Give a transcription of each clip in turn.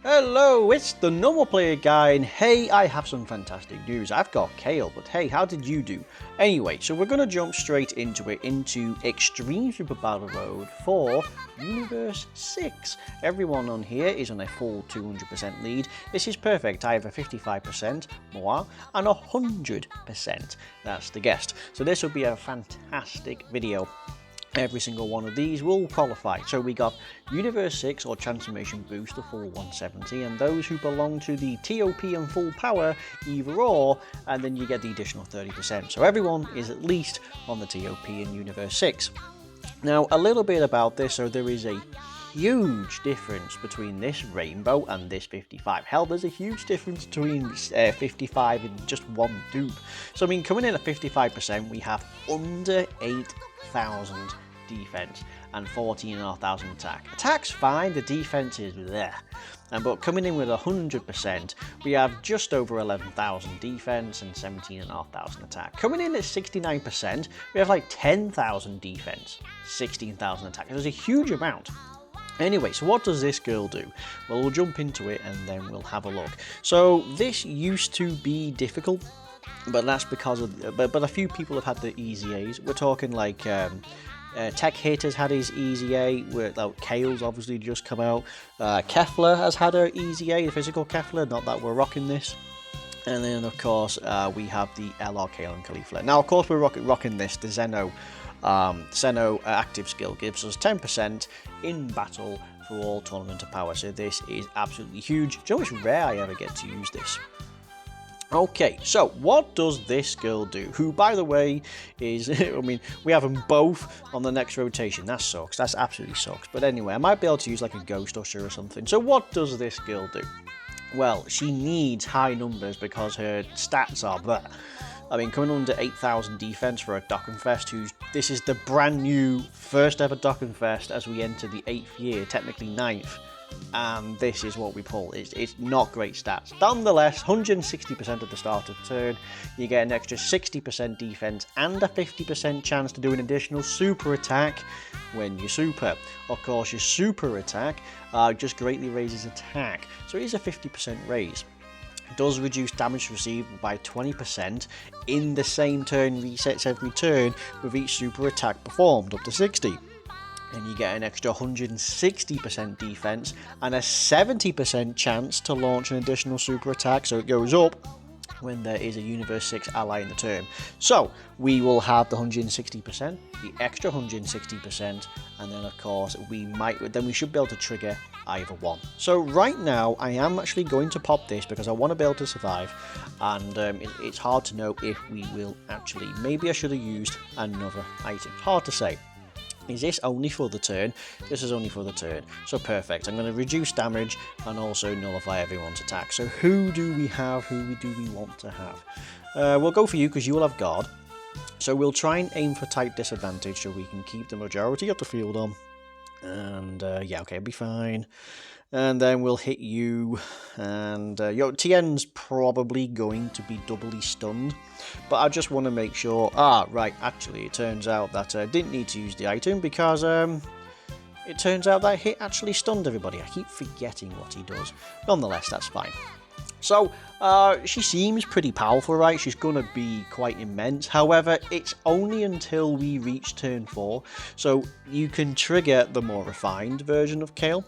Hello, it's the normal player guy, and hey, I have some fantastic news. I've got Kale, but hey, how did you do? Anyway, so we're gonna jump straight into it, into Extreme Super Battle Mode for Universe 6. Everyone on here is on a full 200% lead. This is perfect. I have a 55%, moi, and 100%. That's the guest. So this will be a fantastic video. Every single one of these will qualify. So we got Universe 6 or Transformation Boost, the full 170, and those who belong to the TOP and Full Power, either or, and then you get the additional 30%. So everyone is at least on the TOP in Universe 6. Now, a little bit about this, so there is a huge difference between this rainbow and this 55. Hell, there's a huge difference between 55 and just one dupe. So I mean, coming in at 55%, we have under 8,000 defense and 14,500 attack. Attack's fine, the defense is there. But coming in with 100%, we have just over 11,000 defense and 17,500 attack. Coming in at 69%, we have like 10,000 defense, 16,000 attack. There's a huge amount. Anyway, so what does this girl do? Well, we'll jump into it and then we'll have a look. So this used to be difficult, but that's because of but a few people have had the easy A's. We're talking like Tech Hit has had his easy A, Kale's obviously just come out. Kefla has had her easy A, the physical Kefla, not that we're rocking this. And then of course we have the LR Kale and Caulifla. Now of course we're rocking this, the Zeno active skill gives us 10% in battle for all tournament of power, so this is absolutely huge. Do you know it's rare I ever get to use this? Okay, so what does this girl do? Who, by the way, is, I mean, we have them both on the next rotation. That sucks. That's absolutely sucks. But anyway, I might be able to use like a Ghost Usher or something. So what does this girl do? Well, she needs high numbers because her stats are there. I mean, coming under 8,000 defense for a Dokkan this is the brand new first ever Dokkan as we enter the 8th year, technically 9th. And this is what we pull. It's not great stats. Nonetheless, 160% at the start of turn, you get an extra 60% defense and a 50% chance to do an additional super attack when you super. Of course, your super attack just greatly raises attack, so it is a 50% raise. It does reduce damage received by 20% in the same turn, resets every turn with each super attack performed, up to 60. And you get an extra 160% defense and a 70% chance to launch an additional super attack, so it goes up when there is a Universe 6 ally in the turn. So we will have the 160%, the extra 160%, and then of course we should be able to trigger either one. So right now I am actually going to pop this because I want to be able to survive, and it's hard to know if we will actually. Maybe I should have used another item. Hard to say. Is this only for the turn? This is only for the turn. So perfect. I'm going to reduce damage and also nullify everyone's attack. So who do we have? Who do we want to have? We'll go for you because you will have guard. So we'll try and aim for type disadvantage so we can keep the majority of the field on. And yeah, okay, it'll be fine. And then we'll hit you, and Tien's probably going to be doubly stunned, but I just want to make sure. Right, actually it turns out that I didn't need to use the item because it turns out that hit actually stunned everybody. I keep forgetting what he does. Nonetheless, that's fine. So she seems pretty powerful, right? She's going to be quite immense. However, it's only until we reach turn 4. So you can trigger the more refined version of Kale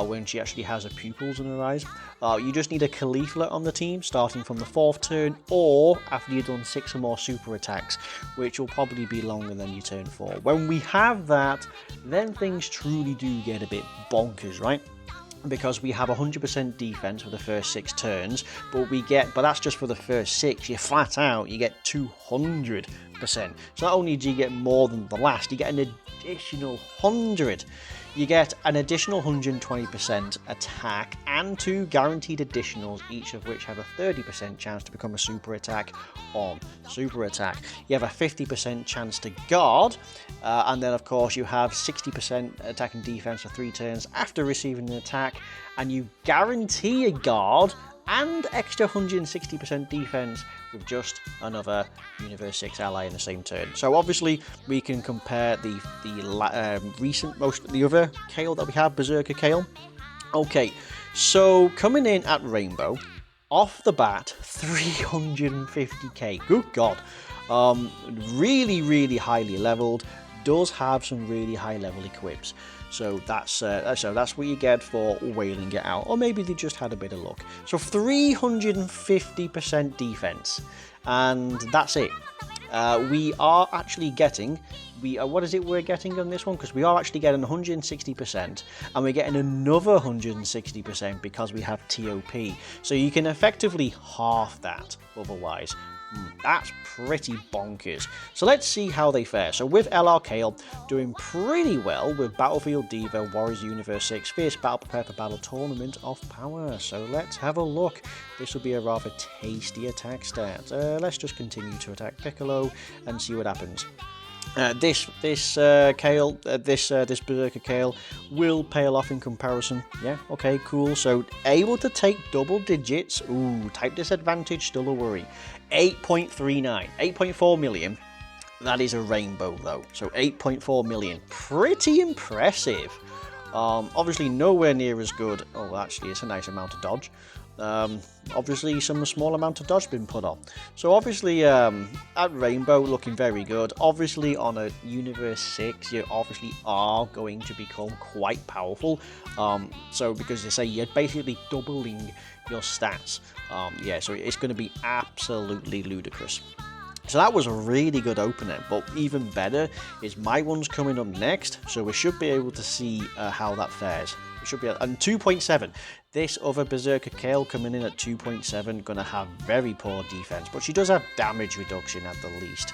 when she actually has her pupils in her eyes. You just need a Caulifla on the team starting from the 4th turn, or after you've done 6 or more super attacks, which will probably be longer than your turn 4. When we have that, then things truly do get a bit bonkers, right? Because we have 100% defense for the first 6 turns, but that's just for the first 6. You flat out, you get 200%. So not only do you get more than the last, you get an additional 100. You get an additional 120% attack and 2 guaranteed additionals, each of which have a 30% chance to become a super attack on super attack. You have a 50% chance to guard, and then of course you have 60% attack and defense for 3 turns after receiving an attack, and you guarantee a guard and extra 160% defense with just another Universe 6 ally in the same turn. So obviously we can compare the other Kale that we have, Berserker Kale. Okay, So coming in at Rainbow, off the bat, 350k. Good God. Really, really highly leveled. Does have some really high level equips. So that's what you get for whaling it out. Or maybe they just had a bit of luck. So 350% defense. And that's it. We are actually getting, what is it we're getting on this one? Because we are actually getting 160%, and we're getting another 160% because we have TOP. So you can effectively half that otherwise. That's pretty bonkers. So let's see how they fare. So with LR Kale doing pretty well with Battlefield Diva, Warriors Universe 6, Fierce Battle, Prepare for Battle, Tournament of Power. So let's have a look. This will be a rather tasty attack start. Let's just continue to attack Piccolo and see what happens. This Berserker Kale will pale off in comparison. Yeah, okay, cool. So able to take double digits. Ooh, type disadvantage, still a worry. 8.39, 8.4 million. That is a rainbow though. So 8.4 million, pretty impressive. Obviously nowhere near as good. Oh, actually, it's a nice amount of dodge. Obviously some small amount of dodge been put on. So obviously at Rainbow looking very good. Obviously on a Universe 6 you obviously are going to become quite powerful. So because they say you're basically doubling your stats. Yeah, so it's going to be absolutely ludicrous. So that was a really good opener, but even better is my one's coming up next, so we should be able to see how that fares. We should be able, and 2.7. This other Berserker Kale coming in at 2.7, going to have very poor defense, but she does have damage reduction at the least.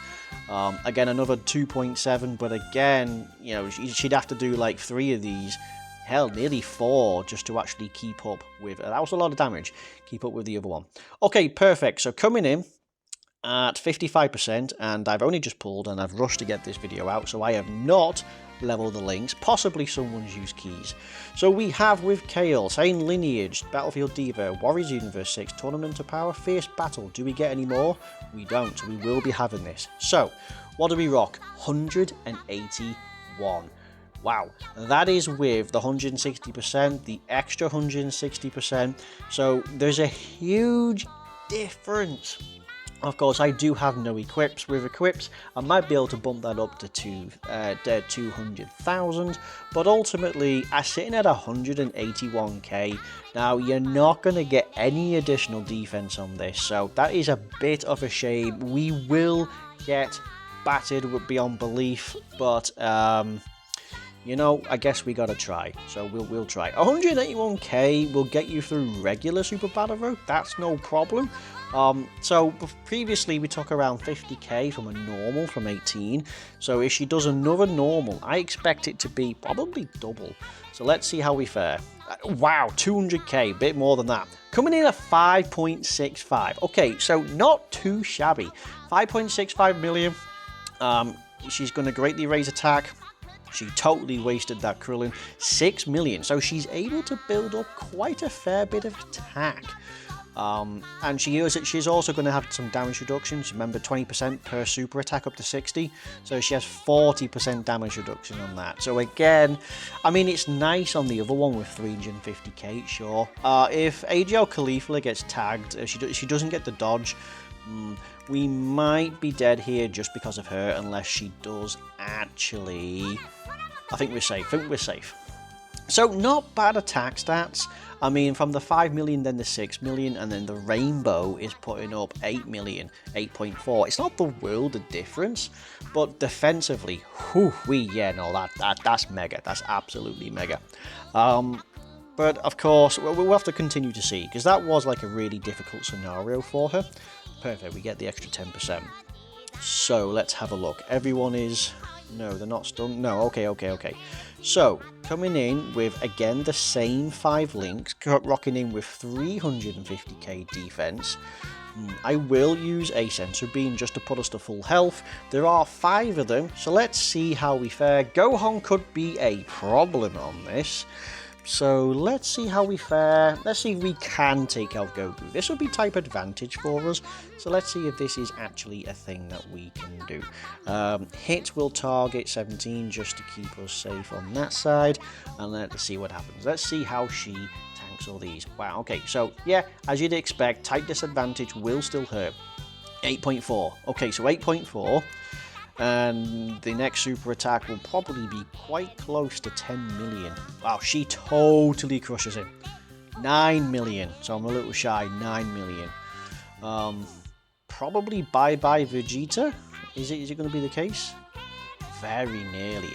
Again, another 2.7, but again, you know, she'd have to do like 3 of these. Hell, nearly 4 just to actually keep up with. That was a lot of damage. Keep up with the other one. Okay, perfect. So coming in at 55%, and I've only just pulled and I've rushed to get this video out, so I have not leveled the links. Possibly someone's used keys. So we have with Kale, saying Lineage, Battlefield Diva, Warriors Universe 6, Tournament of Power, Fierce Battle. Do we get any more? We don't. We will be having this. So, what do we rock? 181. Wow, that is with the 160%, the extra 160%. So there's a huge difference. Of course, I do have no equips. With equips, I might be able to bump that up to 200,000, but ultimately, I'm sitting at 181k. Now, you're not going to get any additional defense on this, so that is a bit of a shame. We will get battered beyond belief, but you know, I guess we gotta try. So we'll try. 181k will get you through regular Super Battle Road. That's no problem. So previously we took around 50k from a normal from 18. So if she does another normal, I expect it to be probably double. So let's see how we fare. Wow, 200k, bit more than that. Coming in at 5.65. Okay, so not too shabby. 5.65 million. She's going to greatly raise attack. She totally wasted that Krillin. 6 million. So she's able to build up quite a fair bit of attack. And she's also going to have some damage reductions. Remember, 20% per super attack up to 60. So she has 40% damage reduction on that. So again, I mean, it's nice on the other one with 350k, sure. If AGL Caulifla gets tagged, she doesn't get the dodge. We might be dead here just because of her, unless she does actually. I think we're safe. So not bad attack stats. I mean, from the 5 million, then the 6 million, and then the Rainbow is putting up 8 million, 8.4. It's not the world of difference, but defensively, that's mega. That's absolutely mega. But of course, we'll have to continue to see, because that was like a really difficult scenario for her. Perfect, we get the extra 10%. So let's have a look. Everyone is... No, they're not stunned. No, okay. So, coming in with, again, the same 5 links, rocking in with 350k defense. I will use a sensor beam just to put us to full health. There are 5 of them, so let's see how we fare. Gohan could be a problem on this. so let's see how we fare. Let's see if we can take out Goku. This would be type advantage for us, so let's see if this is actually a thing that we can do. Hit will target 17 just to keep us safe on that side, and let's see what happens. Let's see how she tanks all these. Wow, okay, so yeah, as you'd expect, type disadvantage will still hurt. 8.4. Okay, so 8.4. And the next super attack will probably be quite close to 10 million. Wow, she totally crushes him. 9 million. So I'm a little shy. 9 million. Probably bye-bye Vegeta. Is it going to be the case? Very nearly.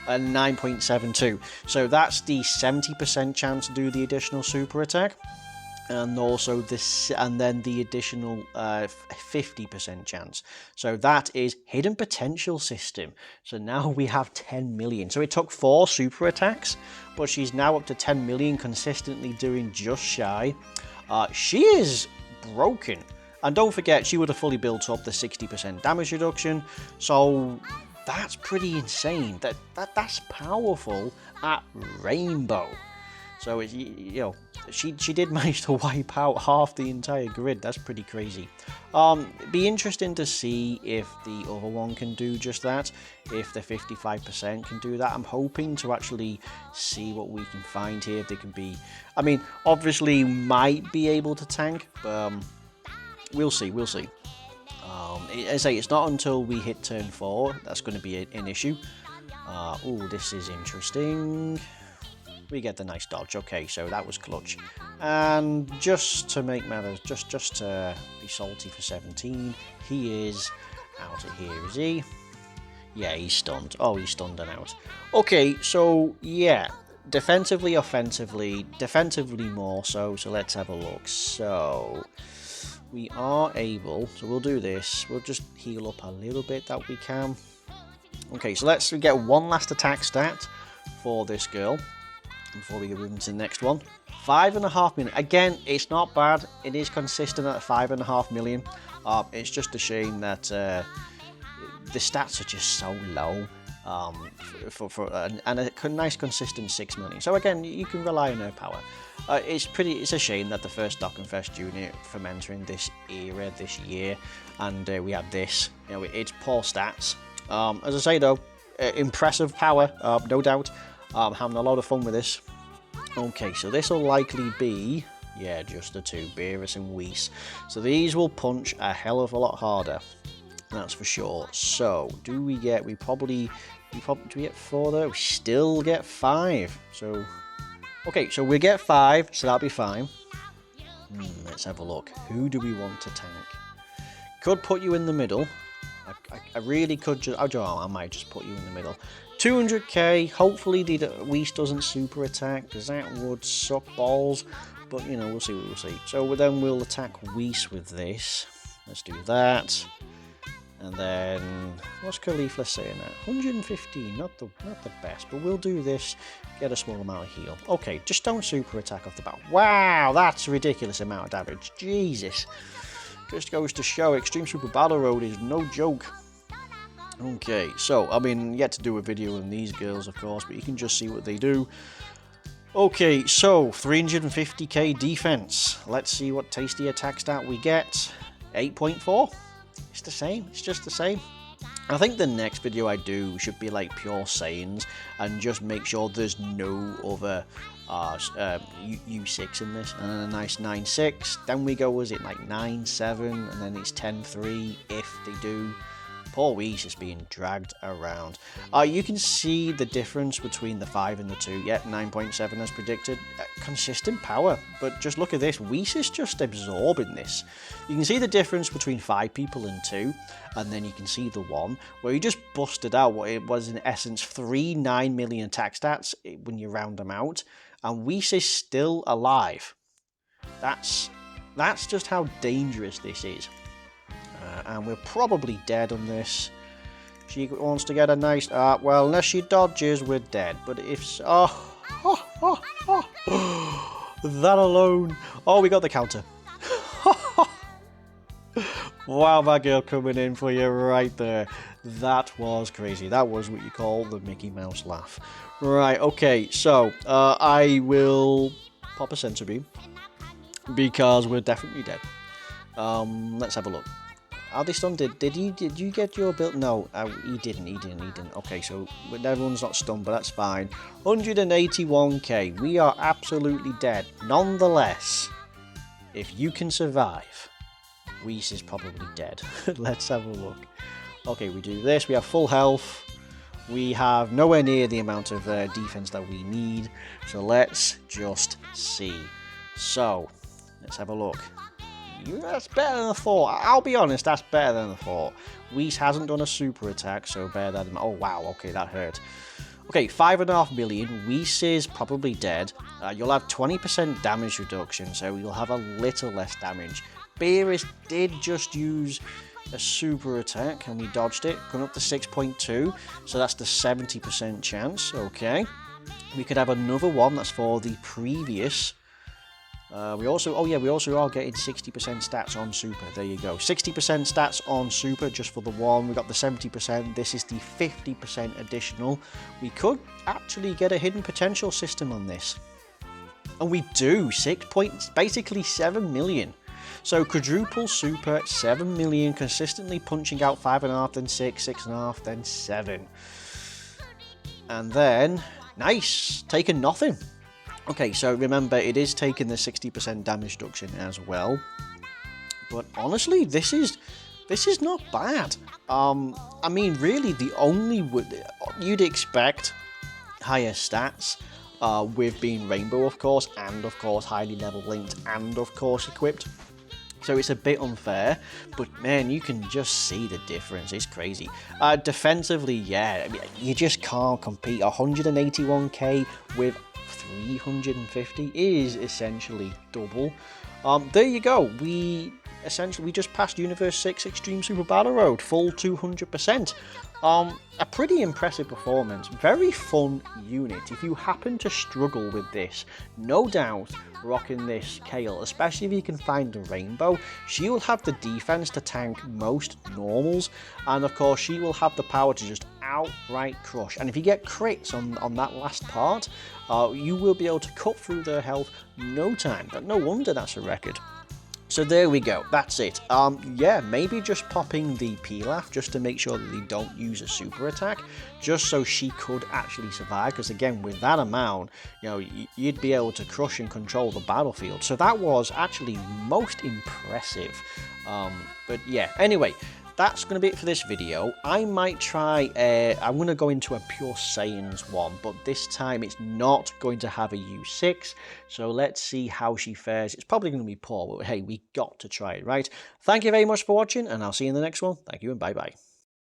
And 9.72. So that's the 70% chance to do the additional super attack. And also this, and then the additional 50% chance. So that is hidden potential system. So now we have 10 million. So it took 4 super attacks, but she's now up to 10 million, consistently doing just shy. She is broken. And don't forget, she would have fully built up the 60% damage reduction. So that's pretty insane. That's powerful at Rainbow. So it, you know, she did manage to wipe out half the entire grid. That's pretty crazy. Be interesting to see if the other one can do just that. If the 55% can do that. I'm hoping to actually see what we can find here. If they can be, I mean, obviously might be able to tank, but we'll see. We'll see. As I say, it's not until we hit turn 4 that's going to be an issue. Oh, this is interesting. We get the nice dodge. Okay, so that was clutch. And just to make matters, just to be salty for 17, he is out of here, is he? Yeah, he's stunned. Oh, he's stunned and out. Okay, so yeah, defensively, offensively, defensively more so. So let's have a look. So we are able, so we'll do this. We'll just heal up a little bit that we can. Okay, so let's get one last attack stat for this girl before we move into the next one. 5.5 million. Again, it's not bad. It is consistent at 5.5 million. It's just a shame that the stats are just so low. And a nice consistent 6 million. So again, you can rely on her power. It's a shame that the first Dokkan Fest unit from entering this era this year, and we had this. You know, it's poor stats. As I say though, impressive power, no doubt. Having a lot of fun with this. Okay, so this will likely be, yeah, just the 2, Beerus and Whis. So these will punch a hell of a lot harder, that's for sure. So do we get? Do we get 4 there? We still get 5. So okay, so we get 5, so that'll be fine. Let's have a look. Who do we want to tank? Could put you in the middle. I really could just. I might just put you in the middle. 200k. Hopefully the Whis doesn't super attack, because that would suck balls. But you know, we'll see what we'll see. So then we'll attack Whis with this. Let's do that. And then what's Caulifla saying at 115? Not the best, but we'll do this. Get a small amount of heal. Okay, just don't super attack off the bat. Wow, that's a ridiculous amount of damage. Jesus. Just goes to show Extreme Super Battle Road is no joke. Okay, so, I mean, yet to do a video on these girls, of course, but you can just see what they do. Okay, so, 350k defense. Let's see what tasty attack stat we get. 8.4. It's the same. It's just the same. I think the next video I do should be like pure Saiyans and just make sure there's no other U6 in this, and then a nice 9.6. Then we go, was it like 9.7, and then it's 10.3 if they do. Poor Whis is being dragged around. You can see the difference between the 5 and the 2. Yeah, 9.7 as predicted. Consistent power, but just look at this. Whis is just absorbing this. You can see the difference between 5 people and 2, and then you can see the 1 where you just busted out what it was in essence 3 9 million attack stats when you round them out, and Whis is still alive. That's just how dangerous this is. And we're probably dead on this. She wants to get a nice... well, unless she dodges, we're dead. But if... that alone... Oh, we got the counter. Wow, my girl coming in for you right there. That was crazy. That was what you call the Mickey Mouse laugh. Right, okay, so I will pop a sensor beam because we're definitely dead. Let's have a look. Are they stunned? Did you get your build? No, he didn't. Okay, so everyone's not stunned, but that's fine. 181k. We are absolutely dead. Nonetheless, if you can survive, Whis is probably dead. Let's have a look. Okay, we do this. We have full health. We have nowhere near the amount of defense that we need. So let's just see. So let's have a look. That's better than I thought. I'll be honest, that's better than I thought. Whis hasn't done a super attack, so bear that in mind. Oh, wow, okay, that hurt. Okay, 5.5 million. Whis is probably dead. You'll have 20% damage reduction, so you'll have a little less damage. Beerus did just use a super attack, and we dodged it. Going up to 6.2, so that's the 70% chance. Okay. We could have another one, that's for the previous... we also are getting 60% stats on super. There you go. 60% stats on super just for the one. We got the 70%. This is the 50% additional. We could actually get a hidden potential system on this. And we do. 6 points, basically 7 million. So quadruple super, 7 million, consistently punching out 5.5, then 6, 6.5, then 7. And then, nice, taking nothing. Okay, so remember, it is taking the 60% damage reduction as well. But honestly, this is not bad. I mean, really, the only you'd expect higher stats with being Rainbow, of course, and of course highly level linked, and of course equipped. So it's a bit unfair, but man, you can just see the difference. It's crazy. Defensively, yeah, I mean, you just can't compete. 181k with 350 is essentially double. There you go. We just passed Universe 6 Extreme Super Battle Road, full 200%. A pretty impressive performance. Very fun unit. If you happen to struggle with this, no doubt rocking this Kale, especially if you can find a Rainbow. She will have the defense to tank most normals, and of course she will have the power to just outright crush. And if you get crits on that last part, you will be able to cut through their health no time. But no wonder that's a record. So there we go, that's it. Yeah, maybe just popping the Pilaf just to make sure that they don't use a super attack, just so she could actually survive, because again, with that amount, you know, you'd be able to crush and control the battlefield. So that was actually most impressive. But yeah, anyway, that's going to be it for this video. I might try, I'm going to go into a pure Saiyans one, but this time it's not going to have a U6, so let's see how she fares. It's probably going to be poor, but hey, we got to try it, right? Thank you very much for watching, and I'll see you in the next one. Thank you, and bye-bye.